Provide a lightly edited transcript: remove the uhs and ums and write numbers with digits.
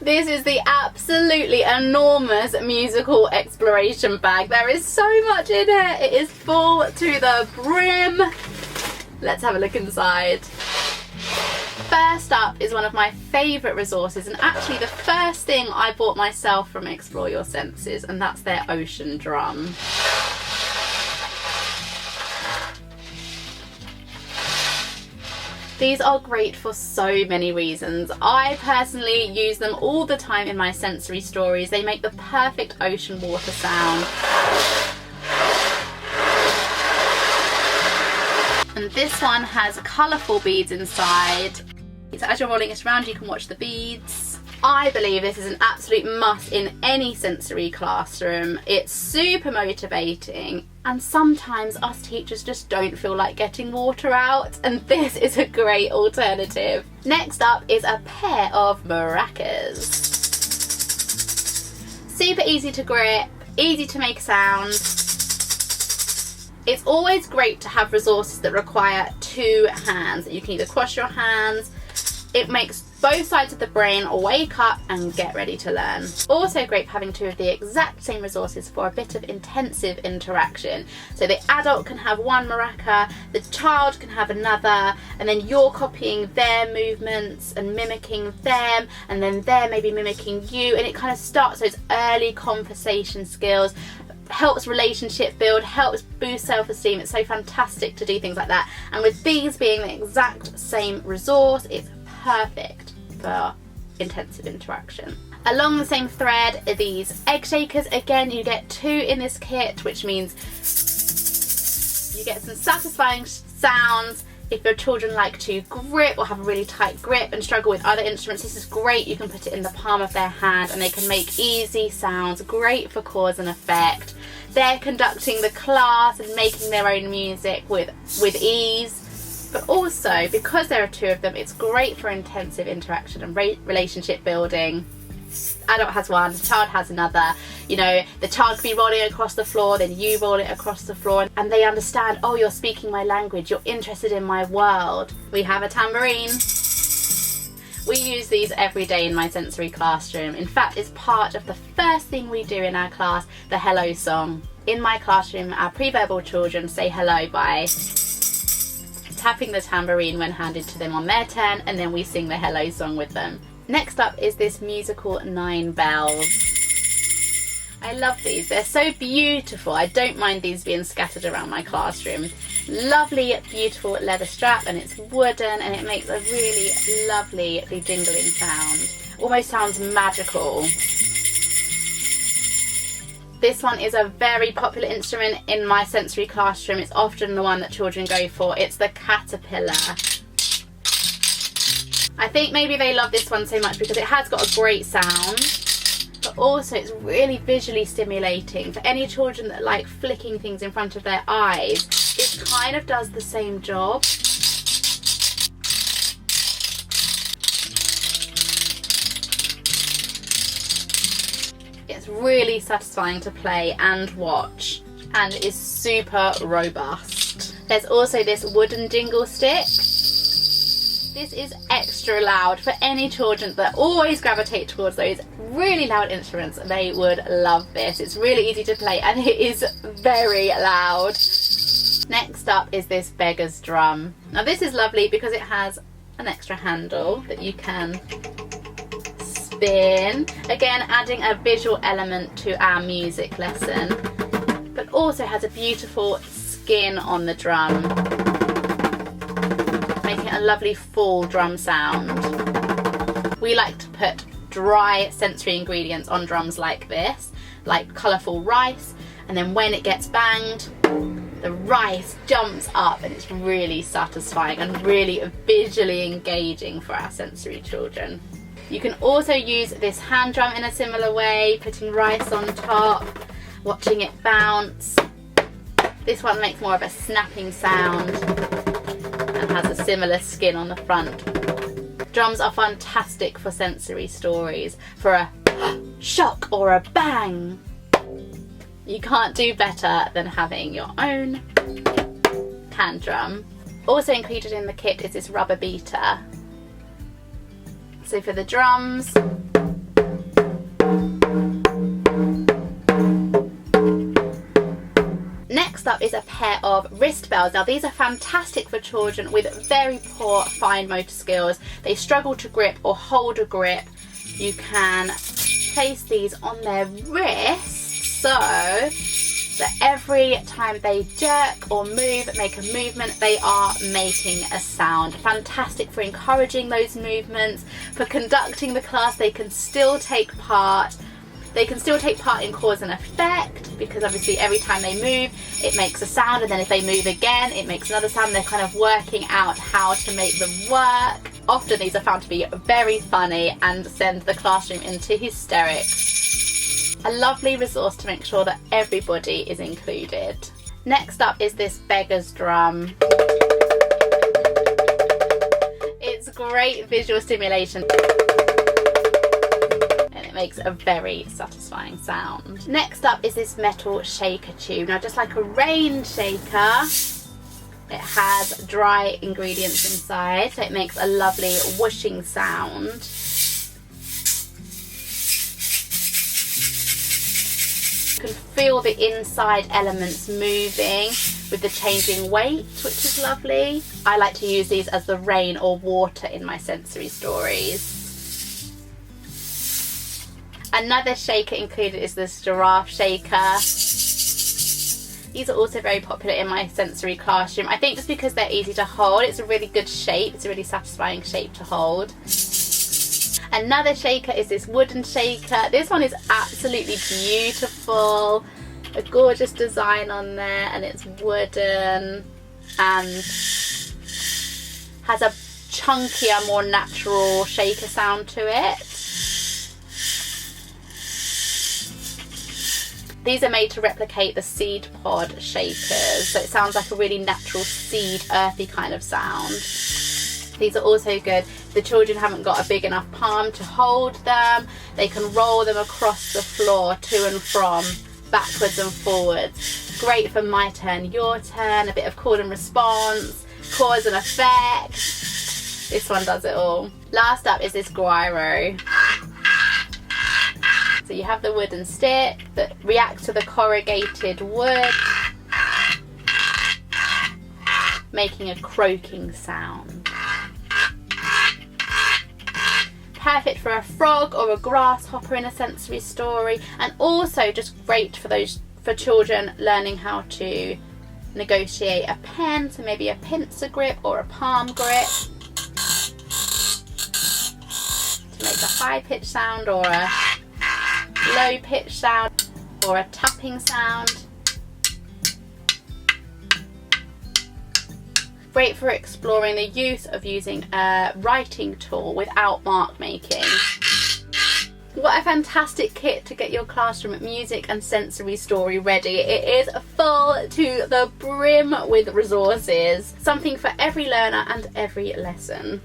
This is the absolutely enormous musical exploration bag. There is so much in it. It is full to the brim. Let's have a look inside. First up is one of my favourite resources, and actually the first thing I bought myself from Explore Your Senses, and that's their ocean drum. These are great for so many reasons. I personally use them all the time in my sensory stories. They make the perfect ocean water sound. And this one has colourful beads inside. So as you're rolling it around, you can watch the beads. I believe this is an absolute must in any sensory classroom. It's super motivating, and sometimes us teachers just don't feel like getting water out, and this is a great alternative. Next up is a pair of maracas. Super easy to grip, easy to make sound. It's always great to have resources that require two hands. You can either cross your hands. It makes both sides of the brain wake up and get ready to learn. Also great for having two of the exact same resources for a bit of intensive interaction. So the adult can have one maraca, the child can have another, and then you're copying their movements and mimicking them, and then they're maybe mimicking you, and it kind of starts those early conversation skills, helps relationship build, helps boost self-esteem. It's so fantastic to do things like that, and with these being the exact same resource, it's perfect for intensive interaction. Along the same thread are these egg shakers. Again, you get two in this kit, which means you get some satisfying sounds. If your children like to grip or have a really tight grip and struggle with other instruments, this is great. You can put it in the palm of their hand and they can make easy sounds, great for cause and effect. They're conducting the class and making their own music with ease. But also, because there are two of them, it's great for intensive interaction and relationship building. Adult has one, the child has another. You know, the child could be rolling across the floor, then you roll it across the floor, and they understand, oh, you're speaking my language, you're interested in my world. We have a tambourine. We use these every day in my sensory classroom. In fact, it's part of the first thing we do in our class, the hello song. In my classroom, our pre-verbal children say hello by tapping the tambourine when handed to them on their turn, and then we sing the hello song with them. Next up is this musical 9 bells. I love these, they're so beautiful. I don't mind these being scattered around my classroom. Lovely, beautiful leather strap, and it's wooden, and it makes a really lovely jingling sound. Almost sounds magical. This one is a very popular instrument in my sensory classroom. It's often the one that children go for. It's the caterpillar. I think maybe they love this one so much because it has got a great sound, but also it's really visually stimulating. For any children that like flicking things in front of their eyes, it kind of does the same job. It's really satisfying to play and watch, and is super robust. There's also this wooden Dingle Stitch. This is extra loud for any children that always gravitate towards those really loud instruments. They would love this. It's really easy to play and it is very loud. Next up is this Beggar's Drum. Now this is lovely because it has an extra handle that you can spin. Again, adding a visual element to our music lesson, but also has a beautiful skin on the drum, making it a lovely full drum sound. We like to put dry sensory ingredients on drums like this, like colourful rice, and then when it gets banged, the rice jumps up, and it's really satisfying and really visually engaging for our sensory children. You can also use this hand drum in a similar way, putting rice on top, watching it bounce. This one makes more of a snapping sound and has a similar skin on the front. Drums are fantastic for sensory stories, for a shock or a bang. You can't do better than having your own hand drum. Also included in the kit is this rubber beater. So for the drums, up is a pair of wrist bells. Now these are fantastic for children with very poor fine motor skills. They struggle to grip or hold a grip. You can place these on their wrists so that every time they jerk or move, make a movement, they are making a sound. Fantastic for encouraging those movements, for conducting the class. They can still take part. They can still take part in cause and effect, because obviously every time they move it makes a sound, and then if they move again it makes another sound. They're kind of working out how to make them work. Often these are found to be very funny and send the classroom into hysterics. A lovely resource to make sure that everybody is included. Next up is this Beggar's Drum. It's great visual stimulation. Makes a very satisfying sound. Next up is this metal shaker tube. Now just like a rain shaker, it has dry ingredients inside, so it makes a lovely whooshing sound. You can feel the inside elements moving with the changing weight, which is lovely. I like to use these as the rain or water in my sensory stories. Another shaker included is this Giraffe Shaker. These are also very popular in my sensory classroom. I think just because they're easy to hold. It's a really good shape. It's a really satisfying shape to hold. Another shaker is this wooden shaker. This one is absolutely beautiful. A gorgeous design on there, and it's wooden and has a chunkier, more natural shaker sound to it. These are made to replicate the seed pod shakers, so it sounds like a really natural seed, earthy kind of sound. These are also good. The children haven't got a big enough palm to hold them. They can roll them across the floor to and from, backwards and forwards. Great for my turn, your turn, a bit of call and response, cause and effect. This one does it all. Last up is this Gyro. So you have the wooden stick that reacts to the corrugated wood, making a croaking sound. Perfect for a frog or a grasshopper in a sensory story, and also just great for children learning how to negotiate a pen, so maybe a pincer grip or a palm grip, to make a high pitch sound or a low pitch sound or a tapping sound. Great for exploring the use of using a writing tool without mark making. What a fantastic kit to get your classroom music and sensory story ready. It is full to the brim with resources, something for every learner and every lesson.